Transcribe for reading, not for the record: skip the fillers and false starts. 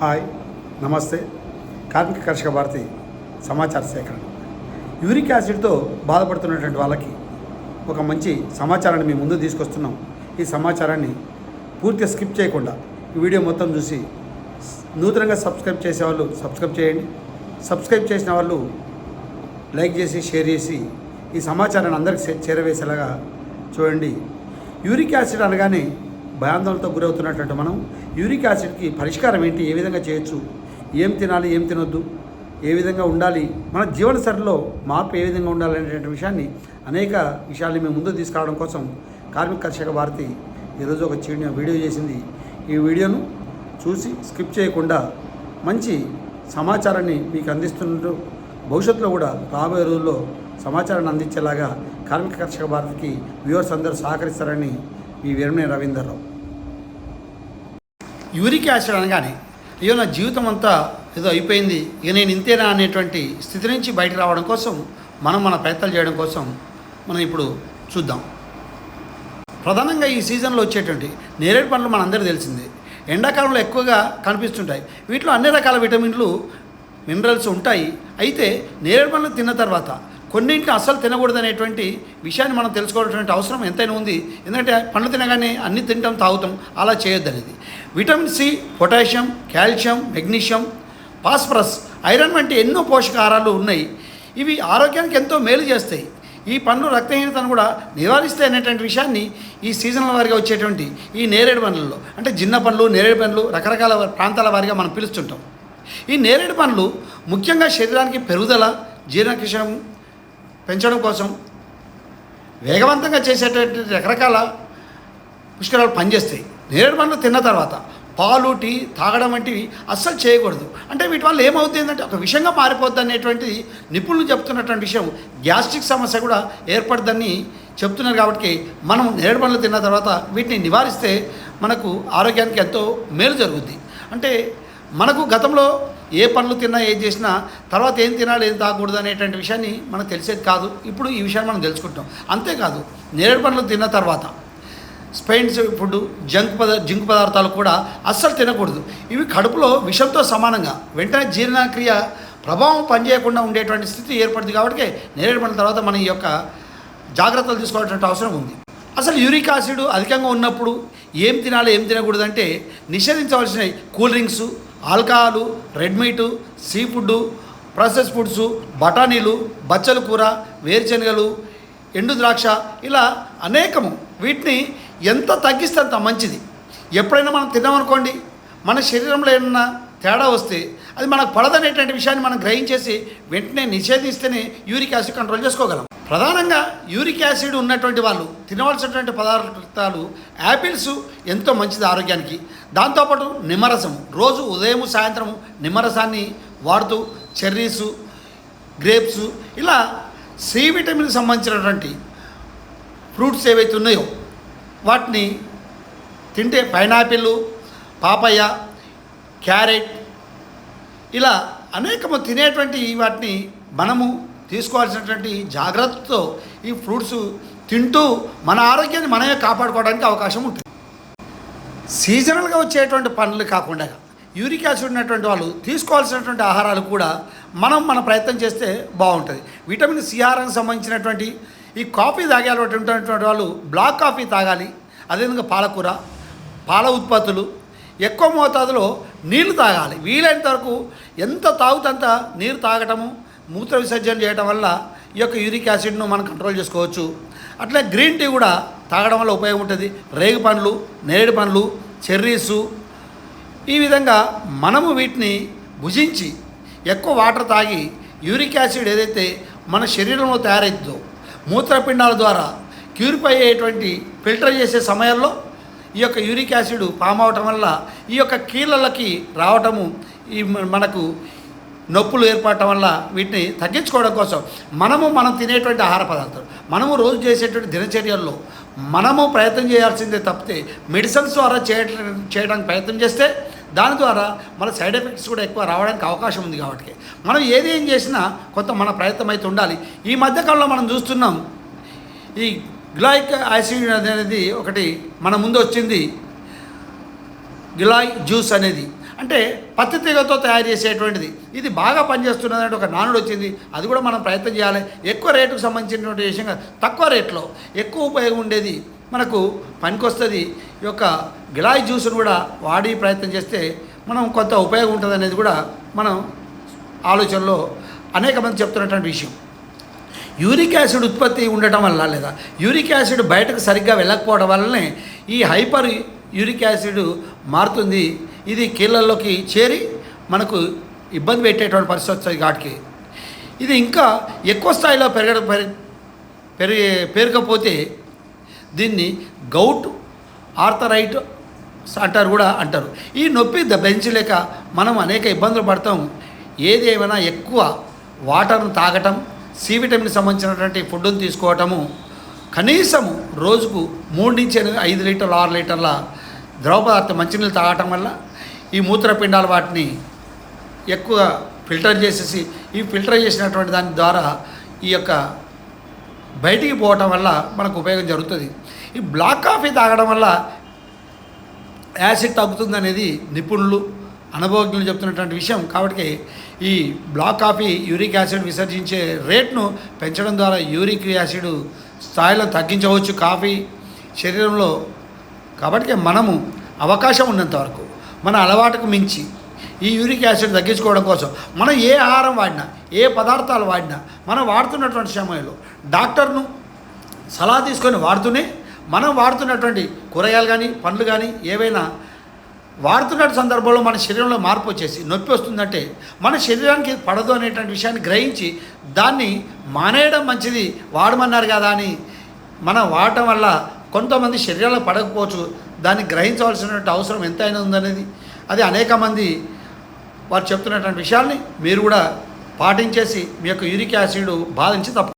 Hi, నమస్తే. కార్మిక కర్షక భారతి సమాచార సేకరణ. యూరిక్ యాసిడ్తో బాధపడుతున్నటువంటి వాళ్ళకి ఒక మంచి సమాచారాన్ని మీ ముందు తీసుకొస్తున్నాం. ఈ సమాచారాన్ని పూర్తిగా స్కిప్ చేయకుండా ఈ వీడియో మొత్తం చూసి నూతనంగా సబ్స్క్రైబ్ చేసేవాళ్ళు సబ్స్క్రైబ్ చేయండి. సబ్స్క్రైబ్ చేసిన వాళ్ళు లైక్ చేసి షేర్ చేసి ఈ సమాచారాన్ని అందరికీ చేరవేసేలాగా చూడండి. యూరిక్ యాసిడ్ అనగానే భయాందోళనతో గురవుతున్నటువంటి మనం యూరిక్ యాసిడ్కి పరిష్కారం ఏంటి, ఏ విధంగా చేయొచ్చు, ఏం తినాలి, ఏం తినొద్దు, ఏ విధంగా ఉండాలి, మన జీవనశైలిలో మార్పు ఏ విధంగా ఉండాలి అనేటువంటి విషయాన్ని అనేక విషయాల్ని మేము ముందు తీసుకురావడం కోసం కార్మిక కర్షక భారతి ఈరోజు ఒక చిన్న వీడియో చేసింది. ఈ వీడియోను చూసి స్కిప్ చేయకుండా మంచి సమాచారాన్ని మీకు అందిస్తుంటూ భవిష్యత్తులో కూడా రాబోయే రోజుల్లో సమాచారాన్ని అందించేలాగా కార్మిక కర్షక భారతికి వ్యూవర్స్ అందరూ సహకరిస్తారని మీ వీరమనే రవీందర్రావు. యూరిక్ యాసిడ్ అనగానే అయ్యో నా జీవితం అంతా ఏదో అయిపోయింది, ఇక నేను ఇంతేనా అనేటువంటి స్థితి నుంచి బయటకు రావడం కోసం మన ప్రయత్నాలు చేయడం కోసం మనం ఇప్పుడు చూద్దాం. ప్రధానంగా ఈ సీజన్లో వచ్చేటువంటి నేరేడు పండ్లు మనందరికీ తెలిసిందే. ఎండాకాలంలో ఎక్కువగా కనిపిస్తుంటాయి. వీటిలో అన్ని రకాల విటమిన్లు, మినరల్స్ ఉంటాయి. అయితే నేరేడు పండ్లు తిన్న తర్వాత కొన్నింటిని అస్సలు తినకూడదనేటువంటి విషయాన్ని మనం తెలుసుకోవాల్సినటువంటి అవసరం ఎంతైనా ఉంది. ఎందుకంటే పండ్లు తినగానే అన్ని తింటాం, తాగుతాం, అలా చేయొద్దనేది. Vitamin C, potassium, calcium, magnesium, phosphorus, iron వంటి ఎన్నో పోషకాహారాలు ఉన్నాయి. ఇవి ఆరోగ్యానికి ఎంతో మేలు చేస్తాయి. ఈ పండ్లు రక్తహీనతను కూడా నివారిస్తాయి అనేటువంటి విషయాన్ని ఈ సీజన్ల వారిగా వచ్చేటువంటి ఈ నేరేడు పండ్లలో, అంటే జిన్న పండ్లు, నేరేడు పండ్లు రకరకాల ప్రాంతాల వారిగా మనం పిలుస్తుంటాం. ఈ నేరేడు పండ్లు ముఖ్యంగా శరీరానికి పెరుగుదల, జీర్ణక్రియం పెంచడం కోసం వేగవంతంగా చేసేటువంటి రకరకాల పుష్కరాలు పనిచేస్తాయి. నేరేడు పండ్లు తిన్న తర్వాత పాలు, టీ తాగడం వంటివి అస్సలు చేయకూడదు. అంటే వీటి వల్ల ఏమవుతుంది అంటే ఒక విషయంగా మారిపోద్ది అనేటువంటి నిపుణులు చెప్తున్నటువంటి విషయం. గ్యాస్ట్రిక్ సమస్య కూడా ఏర్పడుతుందని చెప్తున్నారు. కాబట్టి మనం నేరేడు పండ్లు తిన్న తర్వాత వీటిని నివారిస్తే మనకు ఆరోగ్యానికి ఎంతో మేలు జరుగుద్ది. అంటే మనకు గతంలో ఏ పండ్లు తిన్నా, ఏం చేసినా తర్వాత ఏం తినాలి, ఏం తాగకూడదు అనేటువంటి విషయాన్ని మనకు తెలిసేది కాదు. ఇప్పుడు ఈ విషయాన్ని మనం తెలుసుకుంటాం. అంతేకాదు నేరేడు పండ్లు తిన్న తర్వాత స్పైన్స్ ఫుడ్, జంక్ పదార్థాలు కూడా అస్సలు తినకూడదు. ఇవి కడుపులో విషంతో సమానంగా వెంటనే జీర్ణక్రియ ప్రభావం పనిచేయకుండా ఉండేటువంటి స్థితి ఏర్పడుతుంది. కాబట్టి నేరేడు పండ్ల తర్వాత మనం ఈ యొక్క జాగ్రత్తలు తీసుకోవాల్సిన అవసరం ఉంది. అసలు యూరిక్ యాసిడ్ అధికంగా ఉన్నప్పుడు ఏం తినాలి, ఏం తినకూడదు అంటే నిషేధించవలసినవి cool drinks, alcohol, red meat, sea food, process foods, బఠానీలు, బచ్చల కూర, వేరుశనగలు, ఎండు ద్రాక్ష, ఇలా అనేకము. వీటిని ఎంత తగ్గిస్తే అంత మంచిది. ఎప్పుడైనా మనం తిన్నామనుకోండి, మన శరీరంలో ఏమన్నా తేడా వస్తే అది మనకు పడదనేటువంటి విషయాన్ని మనం గ్రహించేసి వెంటనే నిషేధిస్తేనే యూరిక్ యాసిడ్ కంట్రోల్ చేసుకోగలం. ప్రధానంగా యూరిక్ యాసిడ్ ఉన్నటువంటి వాళ్ళు తినవలసినటువంటి పదార్థాలు యాపిల్స్ ఎంతో మంచిది ఆరోగ్యానికి. దాంతోపాటు నిమ్మరసము, రోజు ఉదయం సాయంత్రం నిమ్మరసాన్ని వాడుతూ చెర్రీసు, గ్రేప్స్, ఇలా సి విటమిన్ సంబంధించినటువంటి ఫ్రూట్స్ ఏవైతే ఉన్నాయో వాటిని తింటే పైనాపిల్, పాపయ్య, క్యారెట్, ఇలా అనేకము తినేటువంటి వాటిని మనము తీసుకోవాల్సినటువంటి జాగ్రత్తతో ఈ ఫ్రూట్స్ తింటూ మన ఆరోగ్యాన్ని మనమే కాపాడుకోవడానికి అవకాశం ఉంటుంది. సీజనల్గా వచ్చేటువంటి పండ్లు కాకుండా యూరిక్ యాసిడ్ ఉన్నటువంటి వాళ్ళు తీసుకోవాల్సినటువంటి ఆహారాలు కూడా మన ప్రయత్నం చేస్తే బాగుంటుంది. విటమిన్ సి ఆహారానికి సంబంధించినటువంటి ఈ కాఫీ తాగే అలవాటు ఉన్నటువంటి వాళ్ళు బ్లాక్ కాఫీ తాగాలి. అదేవిధంగా పాలకూర, పాల ఉత్పత్తులు, ఎక్కువ మోతాదులో నీళ్లు తాగాలి. వీలైనంత వరకు ఎంత తాగుతంత నీరు తాగటము, మూత్ర విసర్జన చేయడం వల్ల ఈ యొక్క యూరిక్ యాసిడ్ను మనం కంట్రోల్ చేసుకోవచ్చు. అట్లే గ్రీన్ టీ కూడా తాగడం వల్ల ఉపయోగం ఉంటుంది. రేగు పండ్లు, నేరేడు పండ్లు, చెర్రీసు, ఈ విధంగా మనము వీటిని భుజించి ఎక్కువ వాటర్ తాగి యూరిక్ యాసిడ్ ఏదైతే మన శరీరంలో తయారవుతుందో మూత్రపిండాల ద్వారా క్యూరిఫై అయ్యేటువంటి ఫిల్టర్ చేసే సమయంలో ఈ యొక్క యూరిక్ యాసిడ్ ఫామ్ అవటం వల్ల ఈ యొక్క కీళ్ళకి రావటము, ఈ మనకు నొప్పులు ఏర్పడటం వల్ల వీటిని తగ్గించుకోవడం కోసం మనం తినేటువంటి ఆహార పదార్థాలు, మనము రోజు చేసేటువంటి దినచర్యల్లో మనము ప్రయత్నం చేయాల్సిందే తప్పితే మెడిసిన్స్ ద్వారా చేయడానికి ప్రయత్నం చేస్తే దాని ద్వారా మన సైడ్ ఎఫెక్ట్స్ కూడా ఎక్కువ రావడానికి అవకాశం ఉంది. కాబట్టి మనం ఏం చేసినా కొంత మన ప్రయత్నం అయితే ఉండాలి. ఈ మధ్యకాలంలో మనం చూస్తున్నాం ఈ గ్లైక్ యాసిడ్ అనేది ఒకటి మన ముందు వచ్చింది, గిలాయ్ జ్యూస్ అనేది. అంటే పత్తి తీగతో తయారు చేసేటువంటిది ఇది బాగా పనిచేస్తున్నదంటే ఒక నానుడు వచ్చింది. అది కూడా మనం ప్రయత్నం చేయాలి. ఎక్కువ రేటుకు సంబంధించినటువంటి విషయంగా తక్కువ రేట్లో ఎక్కువ ఉపయోగం ఉండేది మనకు పనికొస్తుంది. ఈ యొక్క గిలాయి జ్యూస్ను కూడా వాడి ప్రయత్నం చేస్తే మనం కొంత ఉపయోగం ఉంటుంది అనేది కూడా మనం ఆలోచనలో అనేక మంది చెప్తున్నటువంటి విషయం. యూరిక్ యాసిడ్ ఉత్పత్తి ఉండటం వల్ల లేదా యూరిక్ యాసిడ్ బయటకు సరిగ్గా వెళ్ళకపోవడం వల్లనే ఈ హైపర్ యూరిక్ యాసిడ్ మారుతుంది. ఇది కీళ్ళల్లోకి చేరి మనకు ఇబ్బంది పెట్టేటువంటి పరిస్థితి వస్తుంది. ఘాట్కి ఇది ఇంకా ఎక్కువ స్థాయిలో పెరగకపోతే దీన్ని గౌట్ ఆర్థరైట్ అంటారు. ఈ నొప్పి భరించలేక మనం అనేక ఇబ్బందులు పడతాం. ఏది ఏమైనా ఎక్కువ వాటర్ను తాగటం, సి విటమిన్ సంబంధించినటువంటి ఫుడ్ని తీసుకోవటము, కనీసము రోజుకు 3 నుంచి 5 లీటర్లు 6 లీటర్ల ద్రవ పదార్థం మంచినీళ్ళు తాగటం వల్ల ఈ మూత్రపిండాలు వాటిని ఎక్కువ ఫిల్టర్ చేసేసి ఈ ఫిల్టర్ చేసినటువంటి దాని ద్వారా ఈ యొక్క బయటికి పోవటం వల్ల మనకు ఉపయోగం జరుగుతుంది. ఈ బ్లాక్ కాఫీ తాగడం వల్ల యాసిడ్ తగ్గుతుంది అనేది నిపుణులు అనుభవజ్ఞులు చెప్తున్నటువంటి విషయం. కాబట్టి ఈ బ్లాక్ కాఫీ యూరిక్ యాసిడ్ విసర్జించే రేట్ను పెంచడం ద్వారా యూరిక్ యాసిడ్ స్థాయిలను తగ్గించవచ్చు కాఫీ శరీరంలో. కాబట్టి మనము అవకాశం ఉన్నంత వరకు మన అలవాటుకు మించి ఈ యూరిక్ యాసిడ్ తగ్గించుకోవడం కోసం మనం ఏ ఆహారం వాడినా ఏ పదార్థాలు వాడినా మనం వాడుతున్నటువంటి సమయంలో డాక్టర్ను సలహా తీసుకొని వాడుతూనే మనం వాడుతున్నటువంటి కూరగాయలు కానీ పండ్లు కానీ ఏవైనా వాడుతున్న సందర్భంలో మన శరీరంలో మార్పు వచ్చేసి నొప్పి వస్తుందంటే మన శరీరానికి పడదు అనేటువంటి విషయాన్ని గ్రహించి దాన్ని మానేయడం మంచిది. వాడమన్నారు కదా అని మనం వాడటం వల్ల కొంతమంది శరీరాలకు పడకపోవచ్చు. దాన్ని గ్రహించవలసినటువంటి అవసరం ఎంతైనా ఉందనేది అది అనేక మంది వారు చెప్తున్నటువంటి విషయాల్ని మీరు కూడా పాటించేసి మీ యొక్క యూరిక్ యాసిడ్ బాధించి తప్ప